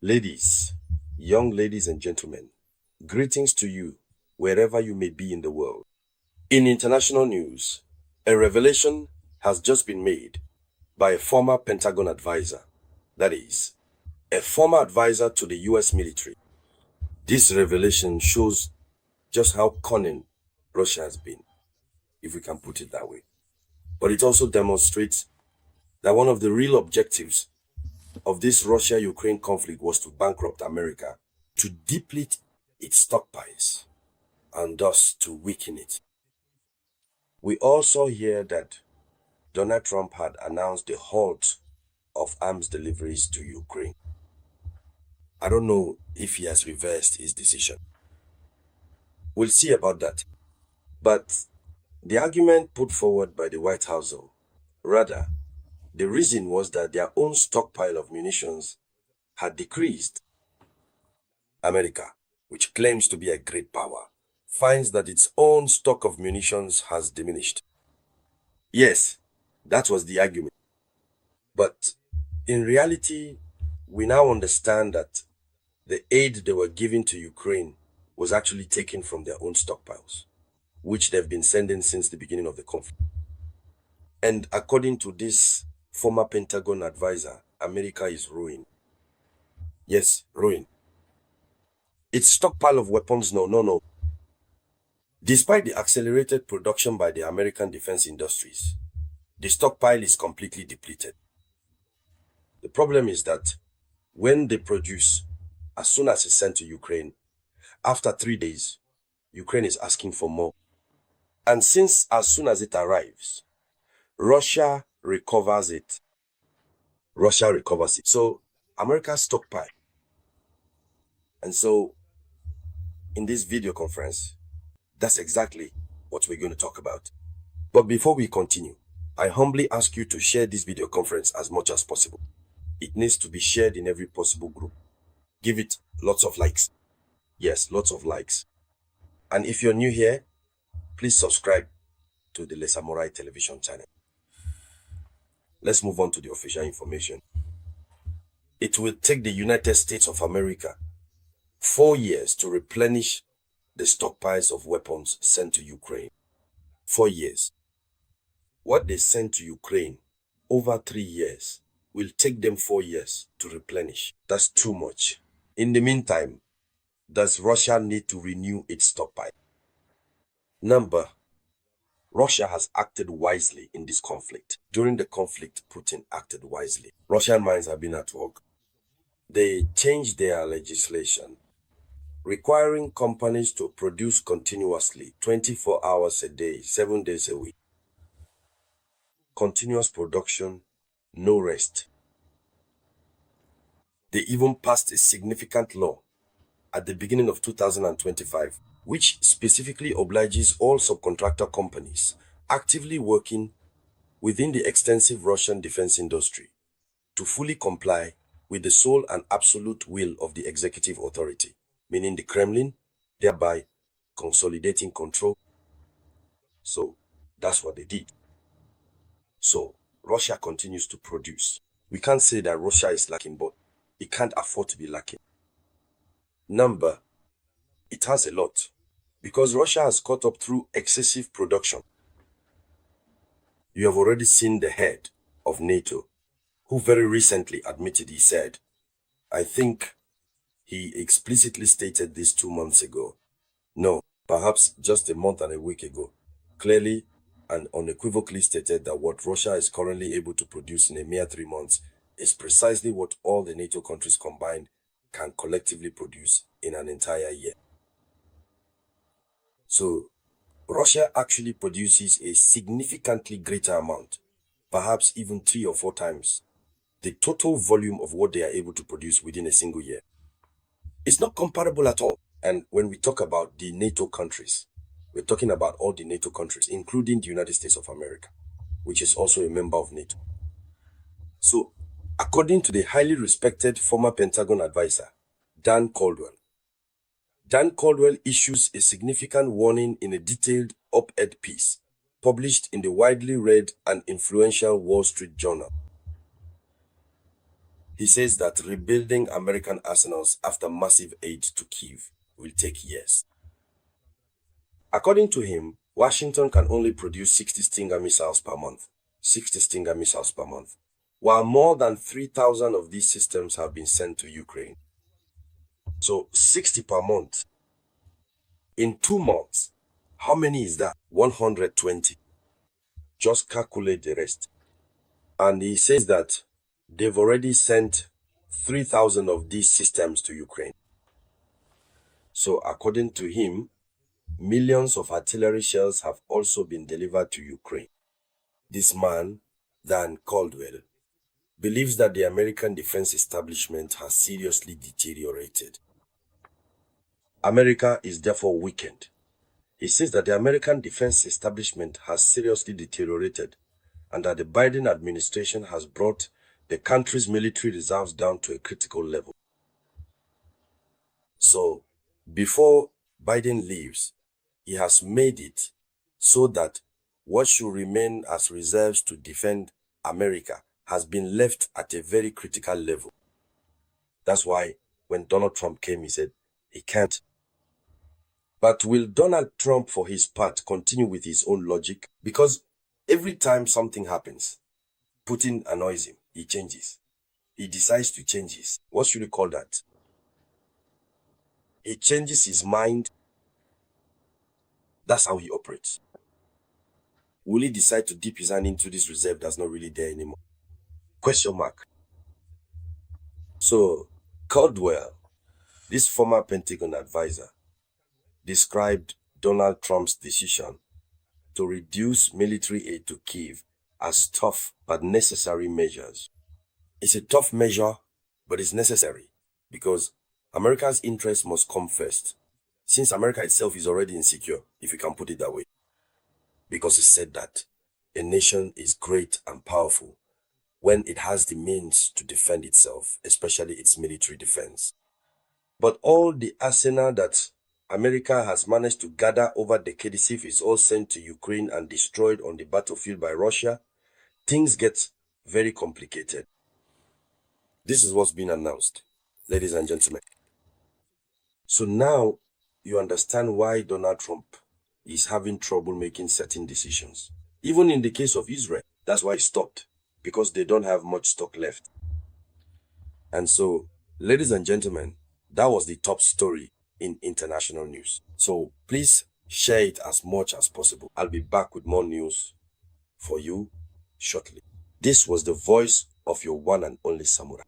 Ladies, young ladies and gentlemen, greetings to you wherever you may be in the world. In international news, a revelation has just been made by a former Pentagon advisor, that is, a former advisor to the US military. This revelation shows just how cunning Russia has been, if we can put it that way. But it also demonstrates that one of the real objectives of this Russia-Ukraine conflict was to bankrupt America, to deplete its stockpiles, and thus to weaken it. We also hear that Donald Trump had announced the halt of arms deliveries to Ukraine. I don't know if he has reversed his decision. We'll see about that. But the argument put forward by the White House, rather, the reason was that their own stockpile of munitions had decreased. America, which claims to be a great power, finds that its own stock of munitions has diminished. Yes, that was the argument. But in reality, we now understand that the aid they were giving to Ukraine was actually taken from their own stockpiles, which they've been sending since the beginning of the conflict. And according to this former Pentagon advisor, America is ruined. Yes, ruined. Its stockpile of weapons, no. Despite the accelerated production by the American defense industries, the stockpile is completely depleted. The problem is that when they produce, as soon as it's sent to Ukraine, after 3 days, Ukraine is asking for more. And since as soon as it arrives, Russia recovers it. So America's stockpile. And so in this video conference, that's exactly what we're going to talk about. But before we continue, I humbly ask you to share this video conference as much as possible. It needs to be shared in every possible group. Give it lots of likes. Yes, lots of likes. And if you're new here, please subscribe to the Samouraï television channel. Let's move on to the official information. It will take the United States of America 4 years to replenish the stockpiles of weapons sent to Ukraine. 4 years. What they sent to Ukraine over 3 years will take them 4 years to replenish. That's too much. In the meantime, does Russia need to renew its stockpile? Number, Russia has acted wisely in this conflict. During the conflict, Putin acted wisely. Russian minds have been at work. They changed their legislation, requiring companies to produce continuously, 24 hours a day, 7 days a week. Continuous production, no rest. They even passed a significant law at the beginning of 2025, which specifically obliges all subcontractor companies actively working within the extensive Russian defense industry to fully comply with the sole and absolute will of the executive authority, meaning the Kremlin, thereby consolidating control. So that's what they did. So Russia continues to produce. We can't say that Russia is lacking, but it can't afford to be lacking. Number, it has a lot, because Russia has caught up through excessive production. You have already seen the head of NATO, who very recently admitted, he said, I think he explicitly stated this 2 months ago. No, perhaps just a month and a week ago. Clearly and unequivocally stated that what Russia is currently able to produce in a mere 3 months is precisely what all the NATO countries combined can collectively produce in an entire year. So, Russia actually produces a significantly greater amount, perhaps even 3 or 4 times, the total volume of what they are able to produce within a single year. It's not comparable at all. And when we talk about the NATO countries, we're talking about all the NATO countries, including the United States of America, which is also a member of NATO. So, according to the highly respected former Pentagon advisor, Dan Caldwell issues a significant warning in a detailed op-ed piece published in the widely read and influential Wall Street Journal. He says that rebuilding American arsenals after massive aid to Kiev will take years. According to him, Washington can only produce 60 Stinger missiles per month. 60 Stinger missiles per month. While more than 3,000 of these systems have been sent to Ukraine. So 60 per month. In 2 months, how many is that? 120. Just calculate the rest. And he says that they've already sent 3,000 of these systems to Ukraine. So according to him, millions of artillery shells have also been delivered to Ukraine. This man, Dan Caldwell, believes that the American defense establishment has seriously deteriorated. America is therefore weakened. He says that the American defense establishment has seriously deteriorated and that the Biden administration has brought the country's military reserves down to a critical level. So, before Biden leaves, he has made it so that what should remain as reserves to defend America has been left at a very critical level. That's why when Donald Trump came, he said he can't. But will Donald Trump, for his part, continue with his own logic? Because every time something happens, Putin annoys him. He changes. He decides to change his. What should we call that? He changes his mind. That's how he operates. Will he decide to dip his hand into this reserve that's not really there anymore? Question mark. So, Caldwell, this former Pentagon advisor, described Donald Trump's decision to reduce military aid to Kiev as tough but necessary measures. It's a tough measure, but it's necessary because America's interests must come first, since America itself is already insecure, if you can put it that way. Because he said that a nation is great and powerful when it has the means to defend itself, especially its military defense. But all the arsenal that America has managed to gather over decades, if it's all sent to Ukraine and destroyed on the battlefield by Russia, things get very complicated. This is what's been announced, ladies and gentlemen. So now you understand why Donald Trump is having trouble making certain decisions. Even in the case of Israel, that's why he stopped, because they don't have much stock left. And so, ladies and gentlemen, that was the top story in international news. So please share it as much as possible. I'll be back with more news for you shortly. This was the voice of your one and only samurai.